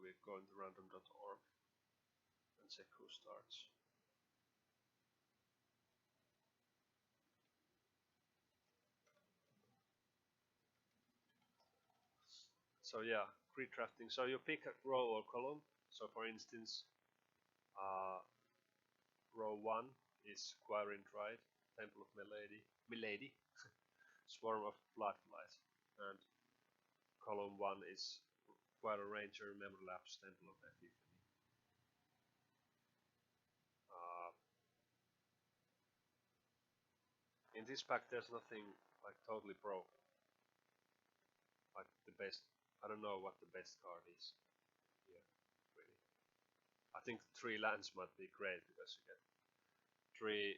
we go into random.org and check who starts. So yeah, grid drafting. So you pick a row or column. So for instance, row 1 is Quarrying Rite, Temple of Milady, Swarm of Bloodflies, and column 1 is Quarry Ranger, Memory Lapse, Temple of Epiphany. In this pack there's nothing like totally broke. Like the best, I don't know what the best card is here, really. I think 3 lands might be great because you get 3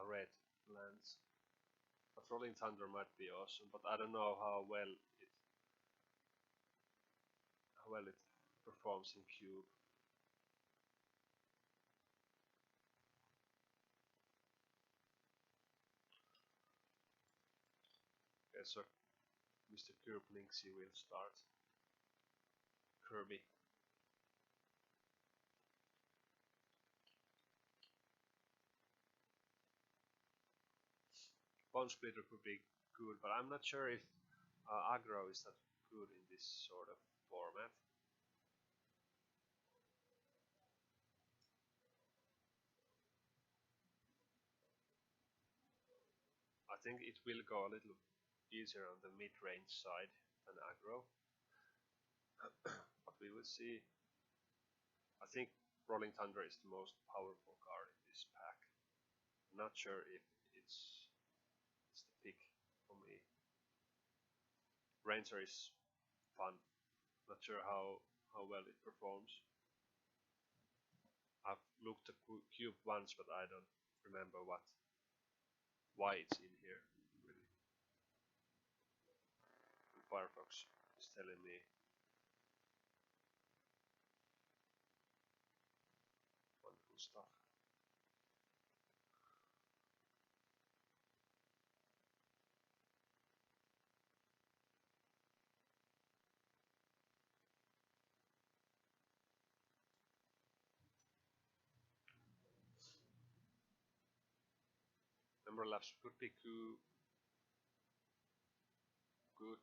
red lands. But Rolling Thunder might be awesome, but I don't know how well it performs in cube. Okay, so Mr. Kirklinksy will start. Kirby. Bone Splitter could be good, but I'm not sure if aggro is that good in this sort of format. I think it will go a little easier on the mid-range side than aggro. But we will see. I think Rolling Thunder is the most powerful card in this pack. I'm not sure if it's the pick for me. Ranger is fun. Not sure how well it performs. I've looked at cube once, but I don't remember why it's in here really. And Firefox is telling me wonderful stuff. Memory Lapse could be good,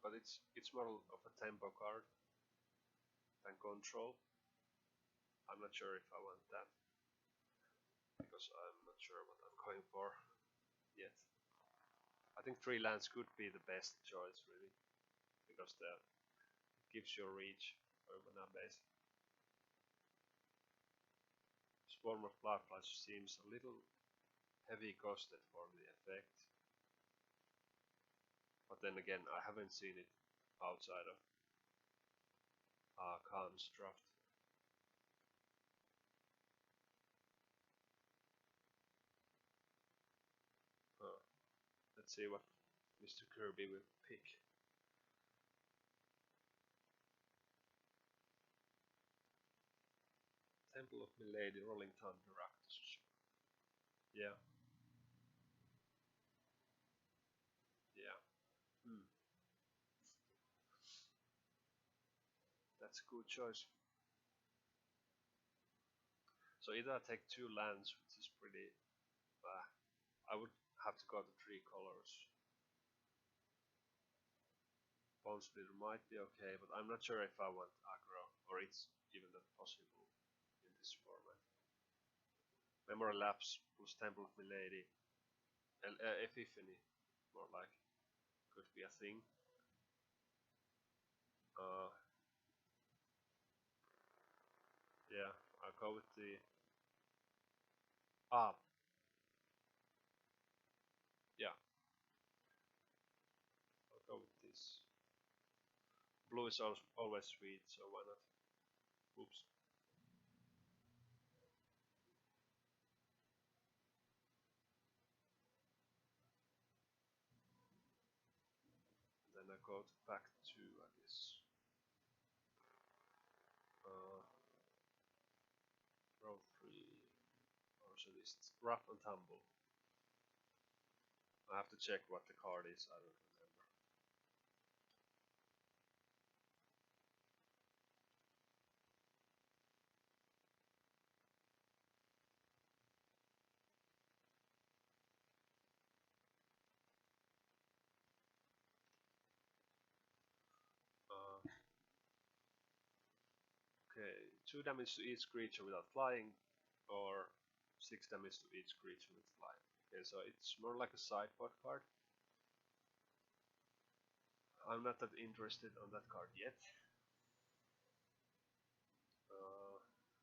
but it's more of a tempo card than control. I'm not sure if I want that because I'm not sure what I'm going for yet. I think 3 lands could be the best choice really because it gives you a reach for mana base. Swarm of Bloodflies seems a little heavy costed for the effect. But then again, I haven't seen it outside of Khan's draft. Let's see what Mr. Kirby will pick. Temple of Milady, Rolling Thunder, Rakdos. Yeah. Yeah. That's a good choice. So either I take 2 lands, which is pretty... I would have to go to 3 colors. Bone Splitter might be okay, but I'm not sure if I want aggro, or it's even that possible in this format. Memory Lapse plus Temple of Milady, Epiphany, more like, could be a thing. Yeah, I'll go with the... Yeah, I'll go with this. Blue is always sweet, so why not? Oops. Then I go to pack 2, I guess. Row 3. Also this Rough and Tumble. I have to check what the card is, I don't remember. 2 damage to each creature without flying, or 6 damage to each creature with flying. Okay, so it's more like a sideboard card. I'm not that interested on that card yet.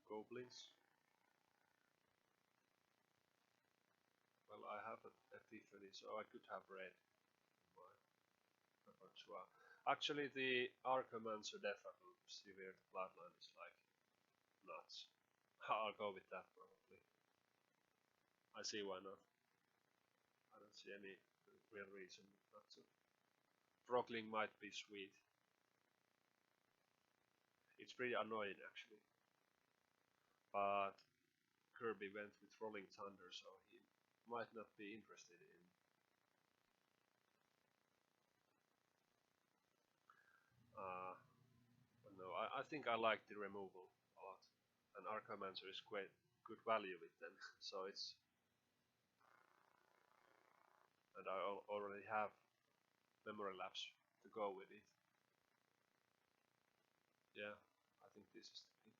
Goblins. Well, I have a Epiphany, so I could have red in my repertoire. Actually, the Archamancer Death Rattle Severed Bloodline is like nuts. I'll go with that probably. I see why not. I don't see any real reason not to. Frogling might be sweet. It's pretty annoying actually. But Kirby went with Rolling Thunder, so he might not be interested in. But no, I think I like the removal a lot. And Archamancer is quite good value with them, so it's. And I already have memory lapse to go with it. Yeah, I think this is the pick.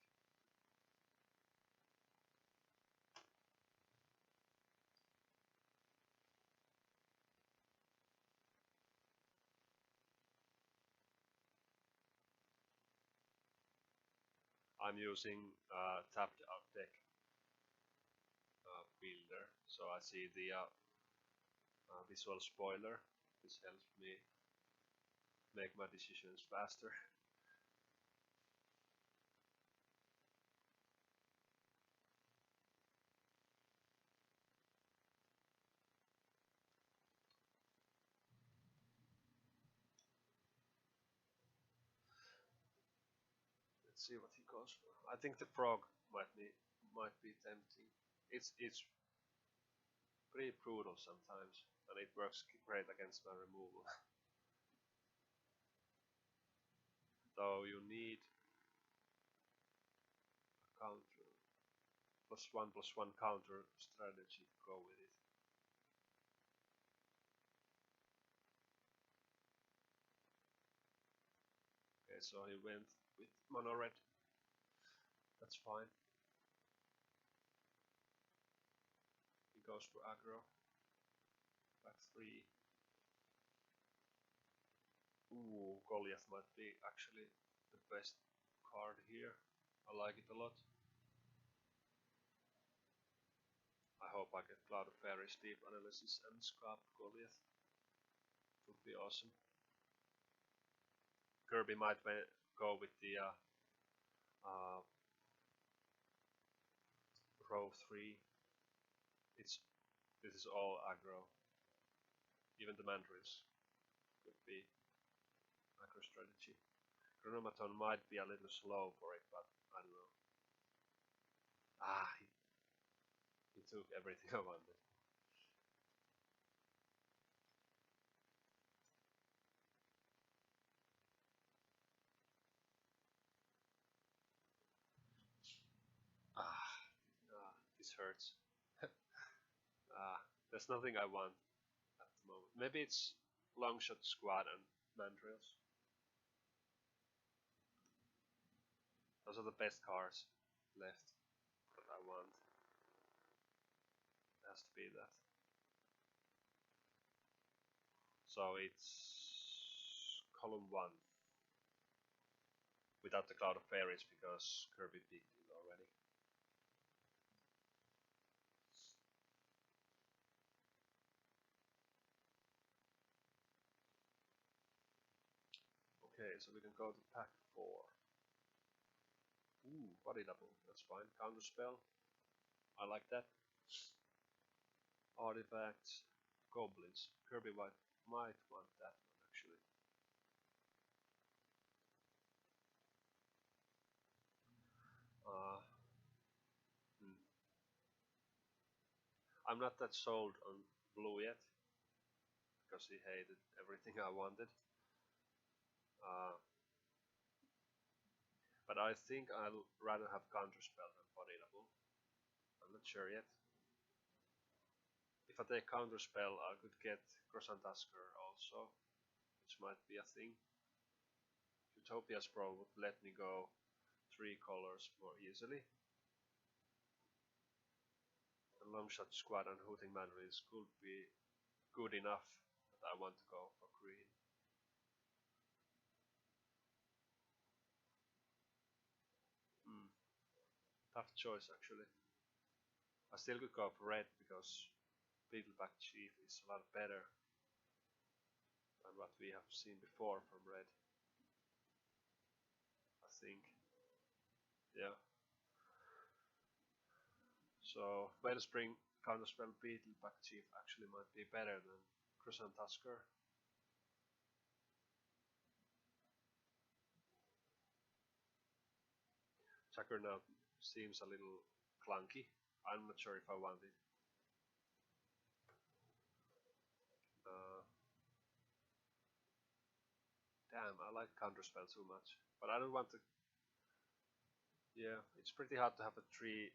I'm using tapped out deck builder, so I see the visual spoiler. This helps me make my decisions faster. Let's see what he goes for. I think the frog might be tempting. It's pretty brutal sometimes, and it works great against my removal. Though you need a counter +1/+1 counter strategy to go with it. Okay, so he went with mono red. That's fine. He goes for aggro. Back 3. Ooh, Goliath might be actually the best card here. I like it a lot. I hope I get Cloud of Fairies, Deep Analysis and Scarp Goliath. It would be awesome. Kirby might go with the row 3. This is all aggro. Even the Mandrills could be aggro strategy. Chronomaton might be a little slow for it, but I don't know. He took everything I wanted. This hurts. There's nothing I want at the moment. Maybe it's Longshot Squad and Mandrills. Those are the best cards left that I want. It has to be that. So it's column 1 without the Cloud of Fairies because Kirby picked it already. Okay, so we can go to pack 4. Ooh, body double, that's fine. Counter spell, I like that. Artifacts, goblins. Kirby might want that one actually. I'm not that sold on blue yet because he hated everything I wanted. But I think I'll rather have counterspell than body double. I'm not sure yet. If I take counterspell, I could get Croissant Tusker also, which might be a thing. Utopia's Pro would let me go 3 colors more easily. The long shot squad and hooting mandarins could be good enough that I want to go for green. Tough choice actually. I still could go for red because Beetleback Chief is a lot better than what we have seen before from red. I think. Yeah. So Wellspring counterspell Beetleback Chief actually might be better than Crusader Tusker. Juggernaut seems a little clunky. I'm not sure if I want it. Damn, I like counterspell too much, but I don't want to. Yeah, it's pretty hard to have a three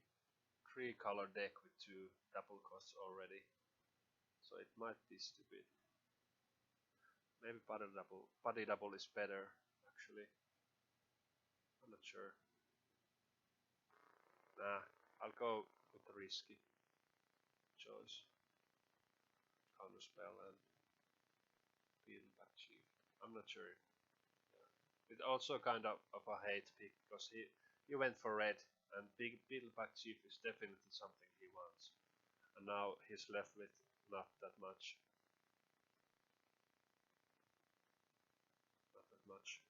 color deck with 2 double costs already, so it might be stupid. Maybe body double is better actually. I'm not sure. Nah, I'll go with the risky choice. Counterspell and Beetleback Chief. I'm not sure. It's also kind of a hate pick because he went for red, and Beetleback Chief is definitely something he wants. And now he's left with not that much. Not that much.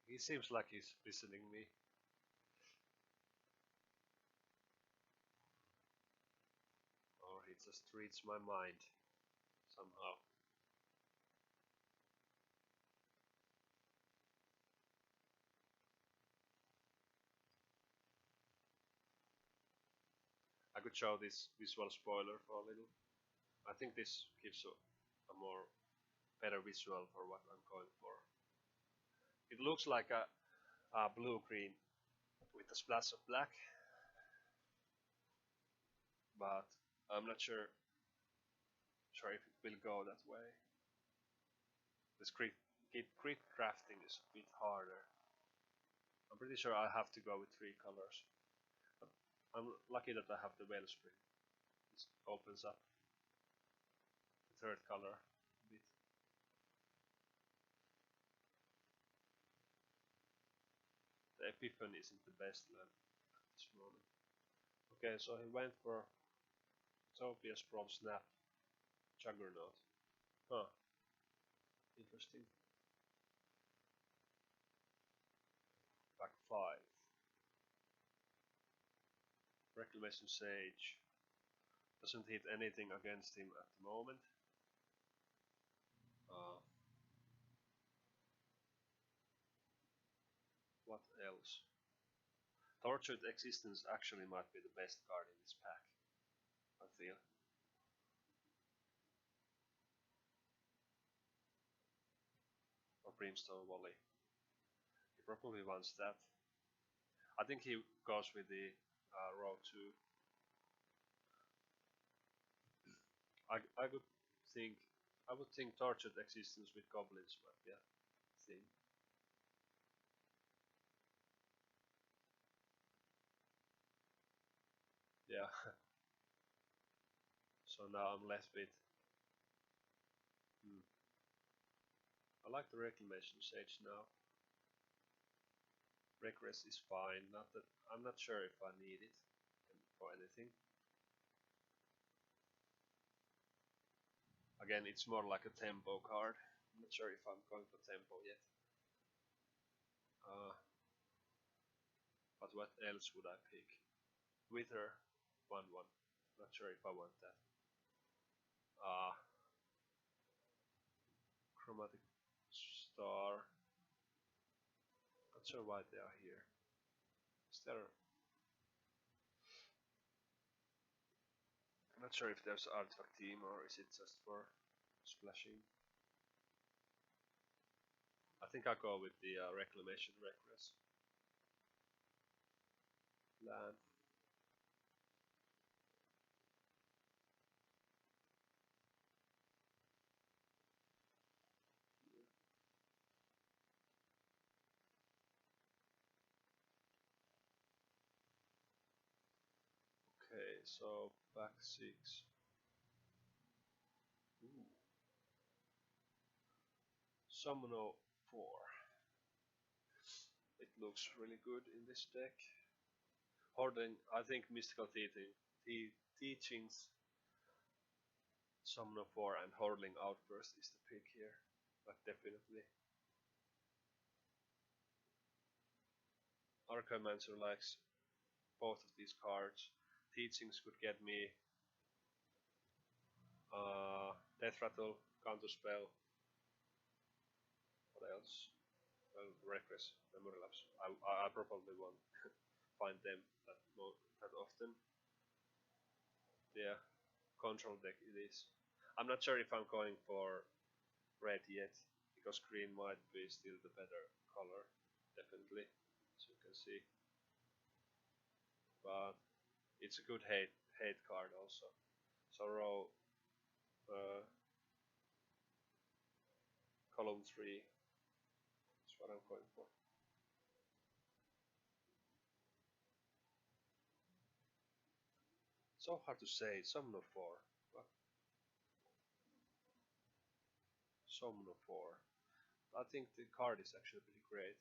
He seems like he's listening me. Or he just reads my mind somehow. I could show this visual spoiler for a little. I think this gives a more better visual for what I'm going for. It looks like a blue-green with a splash of black, but I'm not sure if it will go that way. This grid crafting is a bit harder. I'm pretty sure I have to go with 3 colors. But I'm lucky that I have the Wellspring. This opens up the 3rd color a bit. The Epiphany isn't the best land at this moment. Okay, so he went for Topia's Prom Snap Juggernaut. Huh. Interesting. Back 5. Reclamation Sage. Doesn't hit anything against him at the moment. What else? Tortured Existence actually might be the best card in this pack, I feel. Or Brimstone Volley. He probably wants that. I think he goes with the row 2. I would think Tortured Existence with Goblins might be a thing. Yeah. So now I'm left with. I like the Reclamation Sage now. Regress is fine. Not that I'm not sure if I need it for anything. Again, it's more like a tempo card. I'm not sure if I'm going for tempo yet. But what else would I pick? Wither 1/1. Not sure if I want that. Chromatic Star. Not sure why they are here. Is there? I'm not sure if there's artifact team or is it just for splashing. I think I'll go with the Reclamation Regress. Land. Okay, so back 6. Ooh. Summono 4. It looks really good in this deck. Hoarding, I think Mystical Teachings, Summoner 4 and Hordling Outburst is the pick here. But definitely. Archimancer likes both of these cards. Teachings could get me Death Rattle, Counterspell. What else? Well, Regress, Memory Lapse. I probably won't find them that often. Yeah, control deck it is. I'm not sure if I'm going for red yet, because green might be still the better color, definitely, as you can see. But it's a good hate card also. Sorrow, column 3 is what I'm going for. So hard to say, Summoner 4. What? Summoner 4. I think the card is actually pretty great.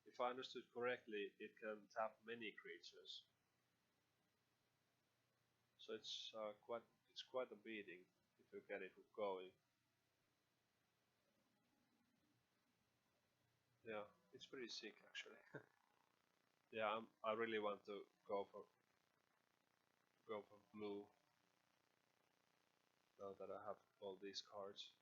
If I understood correctly, it can tap many creatures. So it's quite a beating if you get it going. Yeah, it's pretty sick actually. Yeah, I really want to go for blue now that I have all these cards.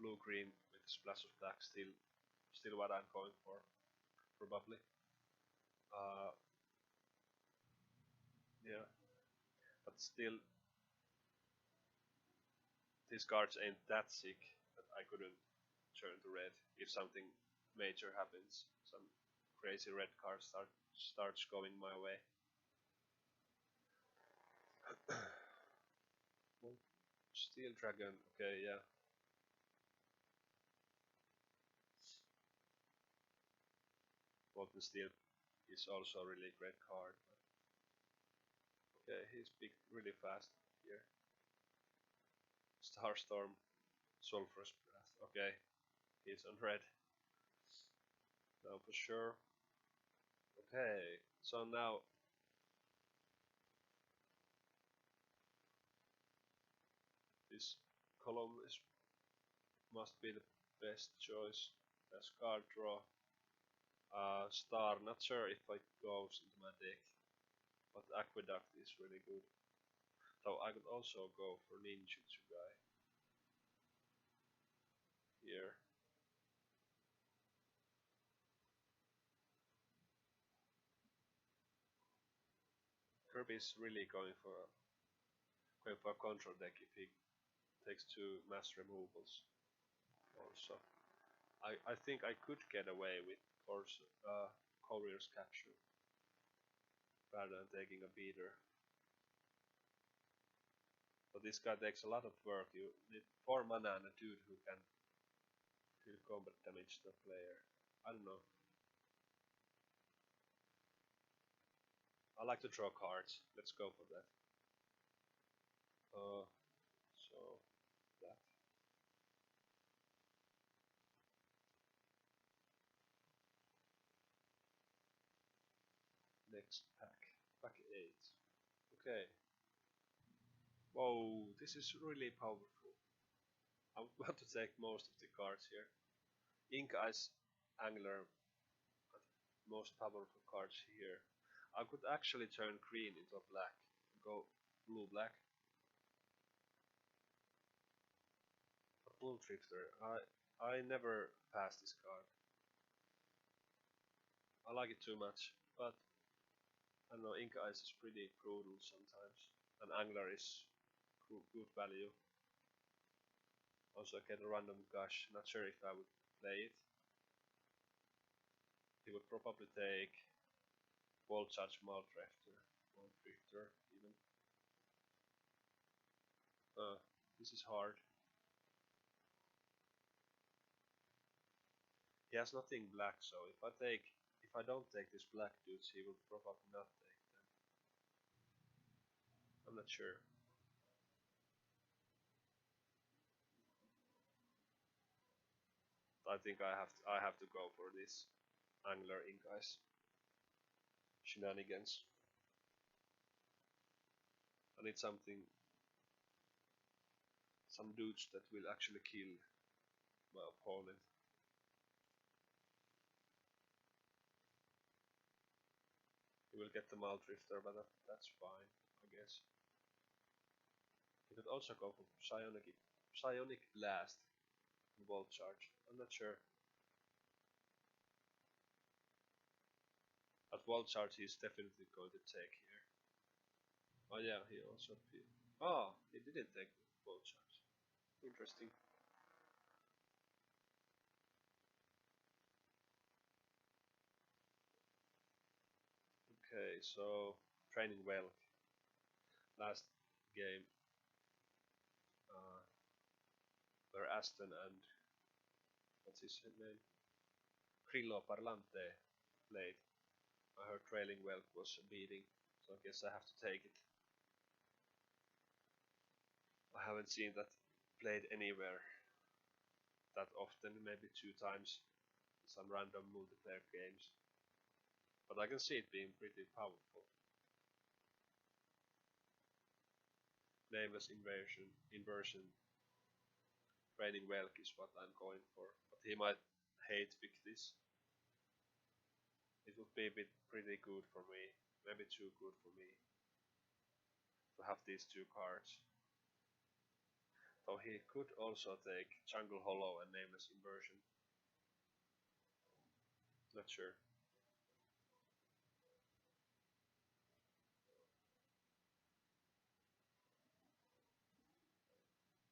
Blue green with a splash of black, still what I'm going for, probably. Uh, yeah, but still, these cards ain't that sick that I couldn't turn to red if something major happens. Some crazy red card starts going my way. Steel Dragon, okay, yeah. Molten Steel is also a really great card. Okay, he's picked really fast here. Starstorm, Sulphurous Breath. Okay, he's on red. Now for sure. Okay, so now this column must be the best choice. As card draw. Star, not sure if it goes into my deck, but Aqueduct is really good. So I could also go for Ninjutsu guy here. Kirby's really going for a control deck if he takes 2 mass removals. Also, I think I could get away with Courier's Capture rather than taking a beater. But this guy takes a lot of work. You need 4 mana and a dude who can deal combat damage to the player. I don't know. I like to draw cards. Let's go for that. So that. Next pack. Pack 8. Okay. Whoa, this is really powerful. I want to take most of the cards here. Ink Ice Angler, most powerful cards here. I could actually turn green into black. Go blue-black. A Bull Drifter. I never passed this card. I like it too much, but I don't know, Ink Eyes is pretty brutal sometimes, and Angler is good value. Also, get a random gush. Not sure if I would play it. He would probably take Volt Charge Drifter even. This is hard. He has nothing black, so if I don't take these black dudes, he will probably not take them. I'm not sure. I think I have to go for this Angler Ink Eyes shenanigans. I need some dudes that will actually kill my opponent. He will get the Drifter, but that's fine, I guess. He could also go for Psionic Blast and Volt Charge. I'm not sure. But Volt Charge he's definitely going to take here. Oh yeah, he also appeared. Oh, he didn't take Volt Charge. Interesting. Okay, so training well. Last game, uh, where Aston and what's his name? Grillo Parlante played. I heard trailing well was beating, so I guess I have to take it. I haven't seen that played anywhere that often, maybe 2 times in some random multiplayer games. But I can see it being pretty powerful. Nameless inversion, training Welk is what I'm going for. But he might hate pick this. It would be a bit pretty good for me, maybe too good for me, to have these two cards. Though he could also take Jungle Hollow and Nameless Inversion. Not sure.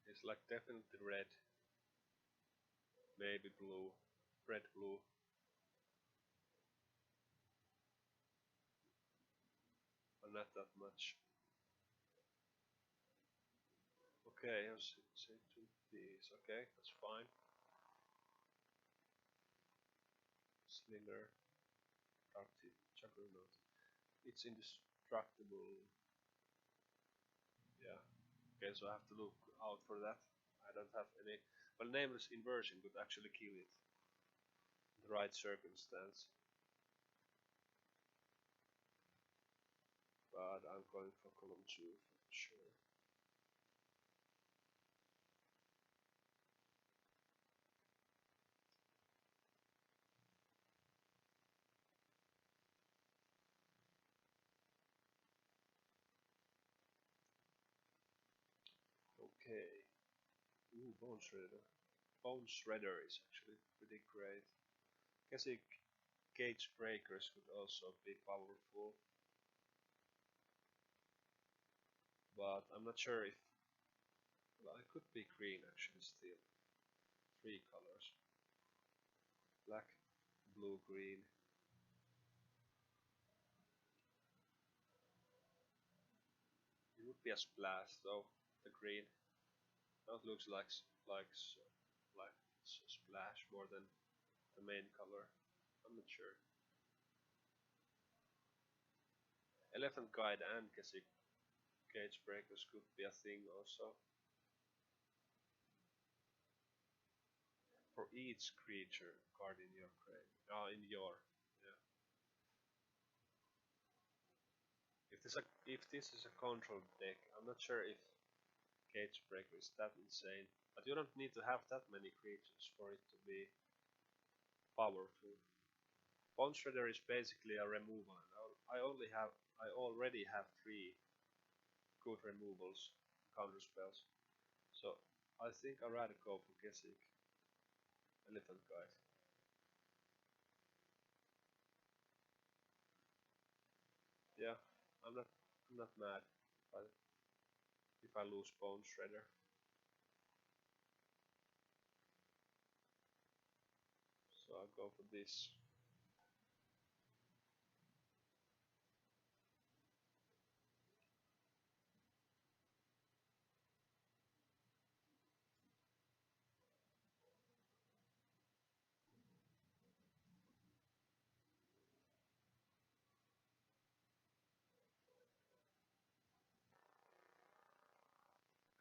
It's like definitely red, maybe blue, red blue. But not that much. Okay, I'll say two these. Okay, that's fine. Slinger, Dark Juggernaut. It's indestructible. Yeah. Okay, so I have to look out for that. I don't have any. Well, Nameless Inversion could actually kill it in the right circumstance. But I'm going for column 2 for sure. Okay. Ooh, Bone Shredder. Bone Shredder is actually pretty great. Guessing Cage Breakers could also be powerful. But I'm not sure if. Well, it could be green actually still. 3 colors. Black, blue, green. It would be a splash though, the green. Now it looks like it's a splash more than the main color. I'm not sure. Elephant Guide and Cage Breakers could be a thing also. For each creature card in your grave. Yeah. If this is a control deck, I'm not sure if Cage Breaker is that insane. But you don't need to have that many creatures for it to be powerful. Bone Shredder is basically a removal, and I already have 3 good removals, counter spells. So I think I'd rather go for Gesicki, Elephant Guide. Yeah, I'm not mad, but if I lose Bone Shredder. So I'll go for this.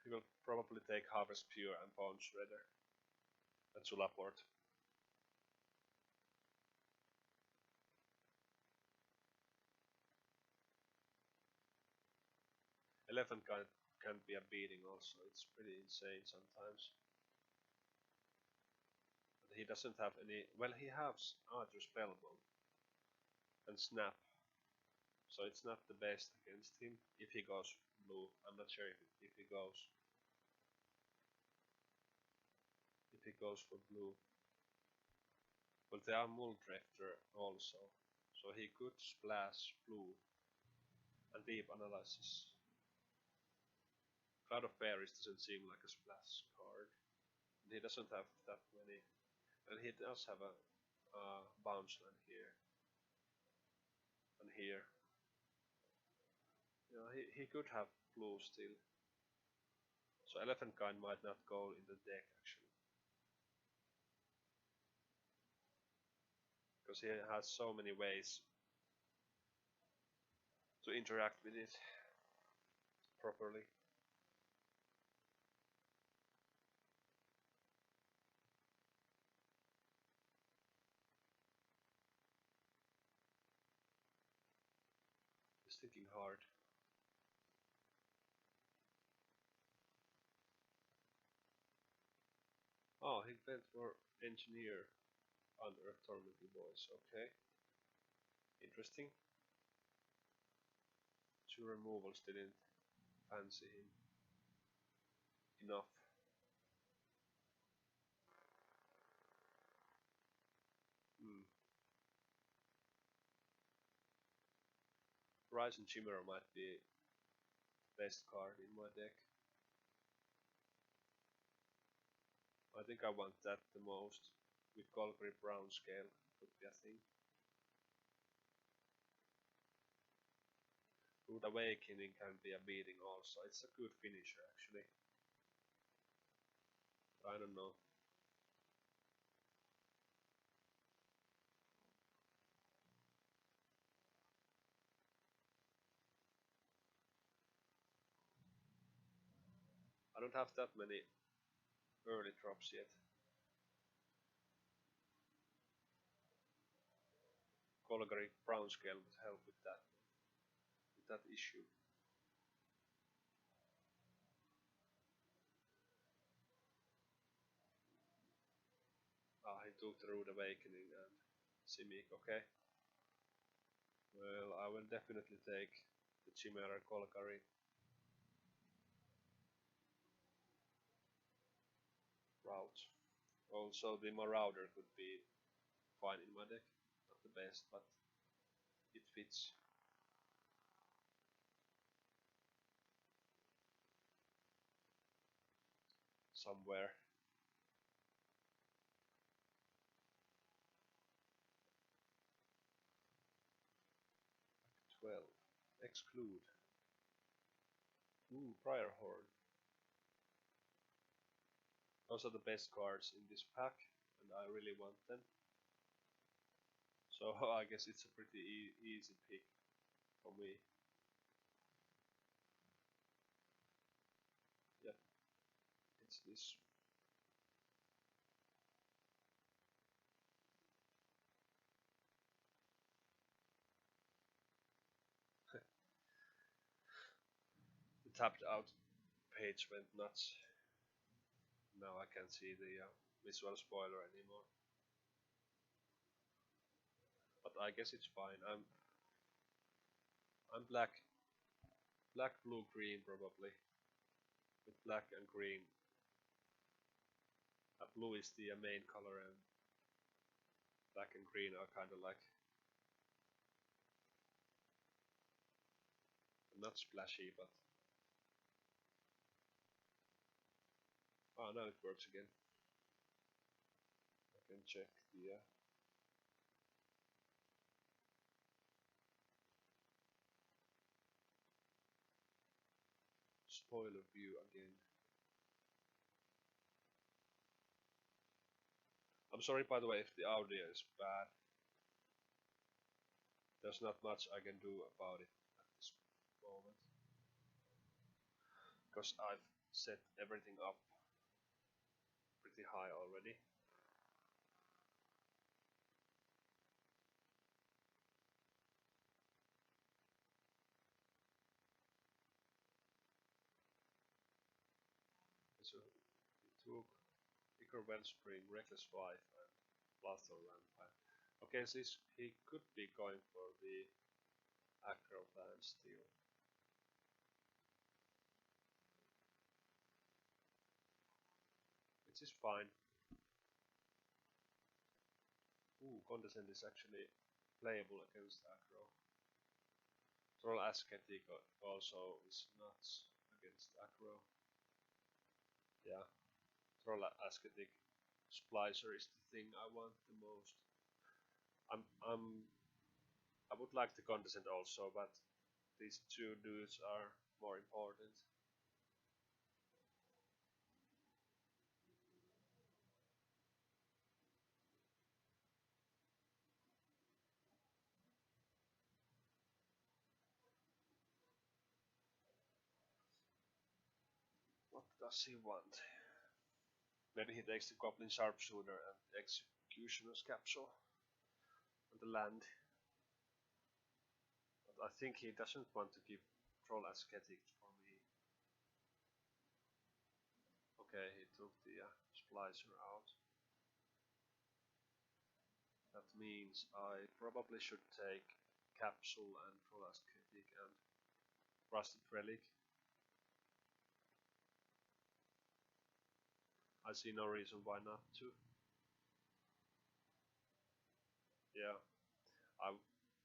He will probably take Harvest Pure and Bone Shredder and Sulaport. Elephant can be a beating also, it's pretty insane sometimes. But he doesn't have any, well he has Archer Spellbound and Snap, so it's not the best against him if he goes blue. I'm not sure if he goes for blue. But there are Muldrifter also, so he could splash blue and Deep Analysis. Cloud of Fairies doesn't seem like a splash card. He doesn't have that many, and he does have a bounce land here and here. Yeah, he could have blue still. So Elephant Kind might not go in the deck actually, because he has so many ways to interact with it properly. He's thinking hard. Oh, he went for Engineer under Tormenting Voice. Okay, interesting. Two removals didn't fancy him enough. Hmm. Rise and Chimera might be the best card in my deck. I think I want that the most. With Golgari Brown Scale could be a thing. Rude Awakening can be a beating also. It's a good finisher actually. I don't know. I don't have that many early drops yet. Golgari Brown Scale would help with that issue. Ah, he took the Rude Awakening and Simic, okay. Well, I will definitely take the Chimera Golgari. Route. Also, the Marauder could be fine in my deck. Not the best, but it fits. Somewhere. 12. Exclude. Ooh, Prior Horn. Those are the best cards in this pack, and I really want them. So I guess it's a pretty easy pick for me. Yep, it's this. The tapped out page went nuts. Now I can't see the visual spoiler anymore. But I guess it's fine. I'm black, blue, green probably. With black and green. Blue is the main color, and black and green are kind of like Not splashy, but now it works again. I can check the spoiler view again. I'm sorry, by the way, if the audio is bad. There's not much I can do about it at this moment, because I've set everything up pretty high already. So it took bigger wellspring, reckless wife, and blaster vampire. Okay, so he could be going for the aggro plan still. Which is fine. Ooh, Condescend is actually playable against aggro. Troll Ascetic also is nuts against aggro. Yeah, Troll Ascetic Splicer is the thing I want the most. I would like the Condescend also, but these two dudes are more important. What does he want? Maybe he takes the Goblin Sharpshooter and the Executioner's Capsule on the land. But I think he doesn't want to give Troll Ascetic for me. Okay, he took the Splicer out. That means I probably should take Capsule and Troll Ascetic and Rusted Relic. I see no reason why not to. Yeah,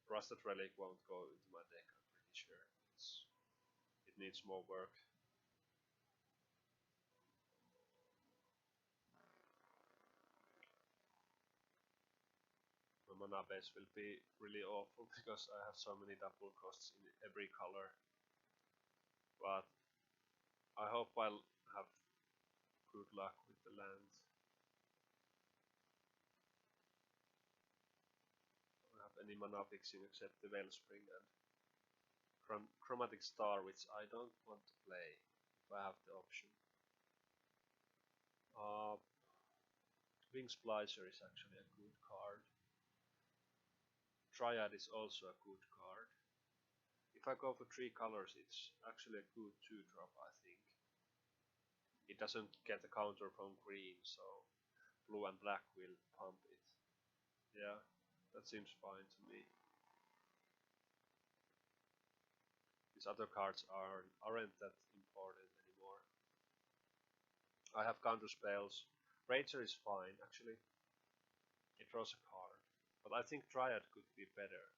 Rusted Relic won't go into my deck, I'm pretty sure. It needs more work. My mana base will be really awful because I have so many double costs in every color. But I hope I'll have good luck with the land. I don't have any mana fixing except the Wellspring and Chromatic Star, which I don't want to play if I have the option. Wing Splicer is actually a good card. Triad is also a good card. If I go for 3 colors, it's actually a good 2-drop, I think. It doesn't get a counter from green, so blue and black will pump it. Yeah, that seems fine to me. These other cards aren't that important anymore. I have counter spells. Rager is fine, actually. It draws a card. But I think Triad could be better.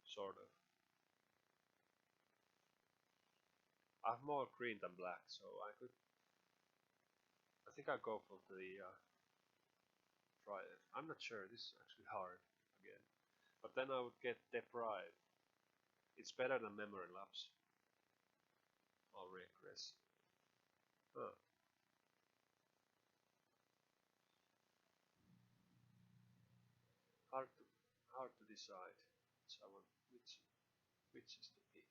Sort of. I have more green than black, so I think I'll go for the Triad. I'm not sure, this is actually hard again. But then I would get Deprive. It's better than Memory Lapse. Or Regress. Huh. Hard to decide which is the pick.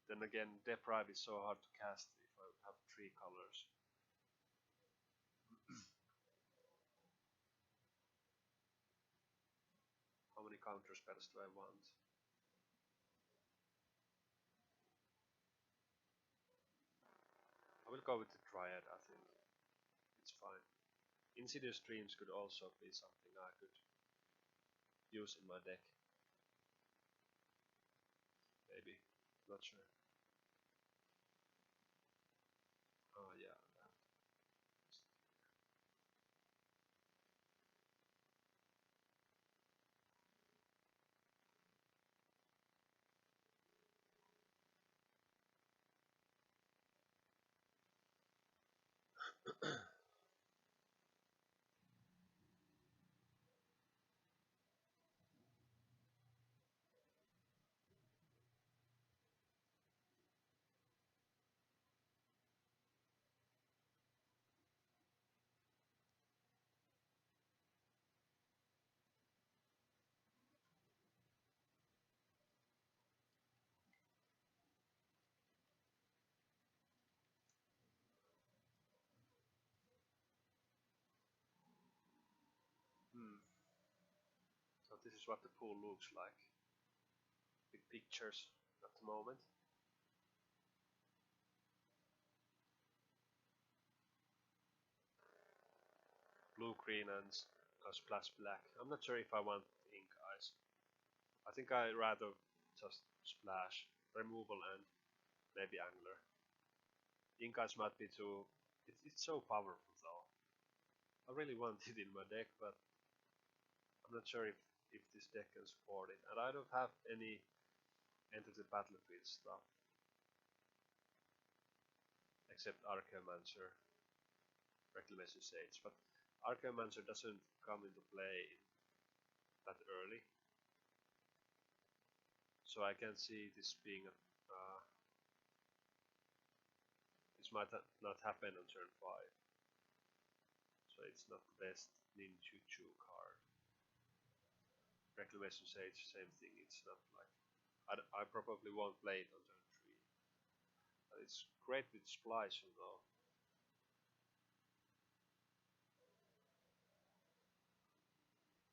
Then again, Deprive is so hard to cast if I have 3 colors. How many counter spells do I want? I will go with the Triad, I think. It's fine. Insidious Dreams could also be something I could use in my deck. Maybe. Not sure. Oh yeah. is what the pool looks like with pictures at the moment. Blue, green and splash black. I'm not sure if I want ink eyes. I think I rather just splash, removal and maybe angler. Ink eyes might be too... It's so powerful though. I really want it in my deck, but I'm not sure if this deck can support it. And I don't have any Enter the Battlefield stuff. Except Archaeomancer, Reclamation Sage. But Archaeomancer doesn't come into play that early. So I can see this being a... this might not happen on turn 5. So it's not the best ninjutsu card. Reclamation Sage, same thing, it's not like... I probably won't play it on turn 3. But it's great with Splice, you know.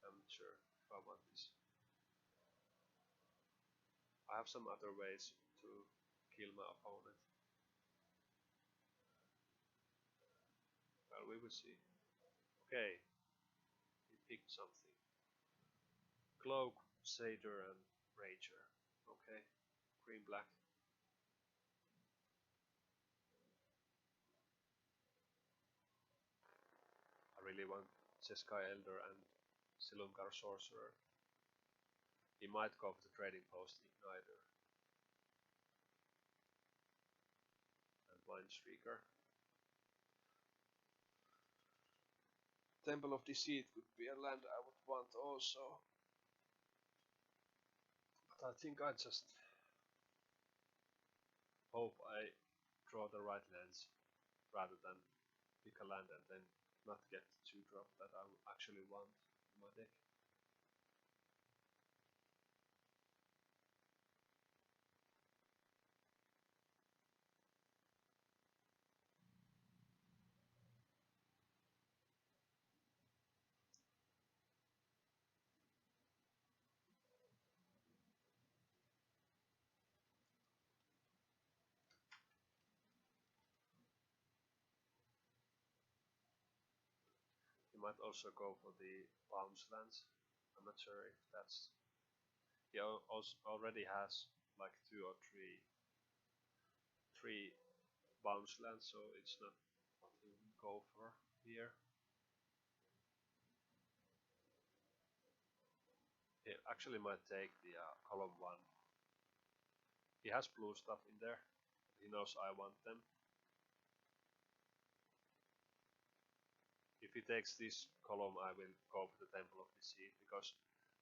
I'm not sure if I want this. I have some other ways to kill my opponent. Well, we will see. Okay, we picked something. Cloak, Satyr and Rager. Okay, green black. I really want Jeskai Elder and Silumgar Sorcerer. He might go for the Trading Post Igniter. And Mindstreaker. Temple of Deceit would be a land I would want also. But I think I just hope I draw the right lands rather than pick a land and then not get the 2-drop that I actually want in my deck. He might also go for the bounce lands. I'm not sure if that's... He also already has like 2 or 3 bounce lands, so it's not what he would go for here. He actually might take the column 1. He has blue stuff in there. He knows I want them. If he takes this column, I will go for the Temple of Deceit, because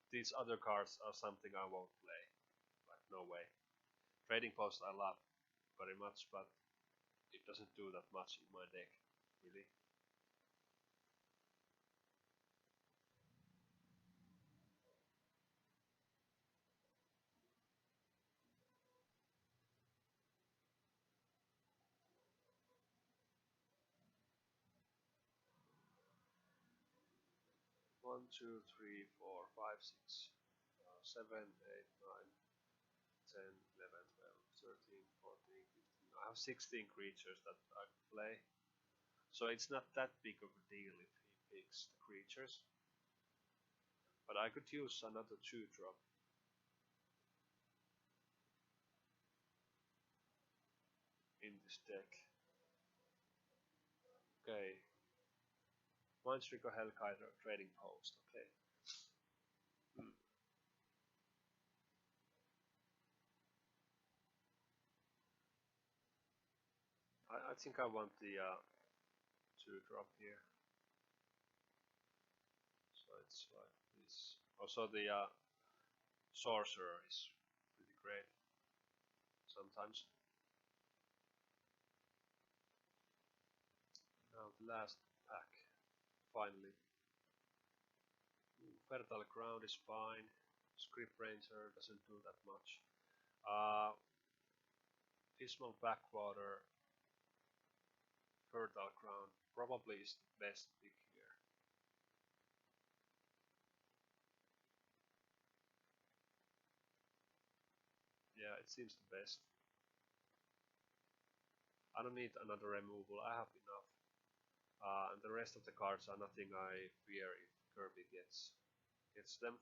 these other cards are something I won't play. Like, no way. Trading Post I love very much, but it doesn't do that much in my deck, really. One, two, three, four, five, six, 7, 8, 9, 10, 11, 12, 13, 14, 15. I have 16 creatures that I could play. So it's not that big of a deal if he picks the creatures. But I could use another 2-drop. In this deck. Okay. Mindstreaker, Hellkiter, Trading Post. Okay. I think I want the 2-drop here. So it's like this. Also the Sorcerer is pretty great sometimes. Now the last pack, finally. Fertile Ground is fine. Script Ranger doesn't do that much. Dismal Backwater, Fertile Ground probably is the best pick here. it seems the best. I don't need another removal, I have enough. And the rest of the cards are nothing I fear if Kirby gets them.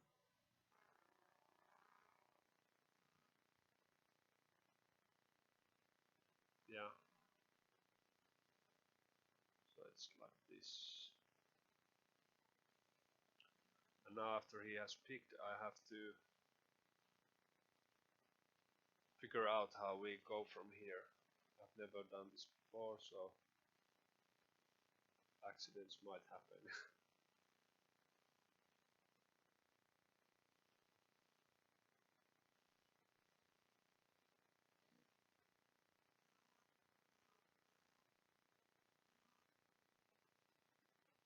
Yeah. So it's like this. And now after he has picked, I have to figure out how we go from here. I've never done this before, so accidents might happen.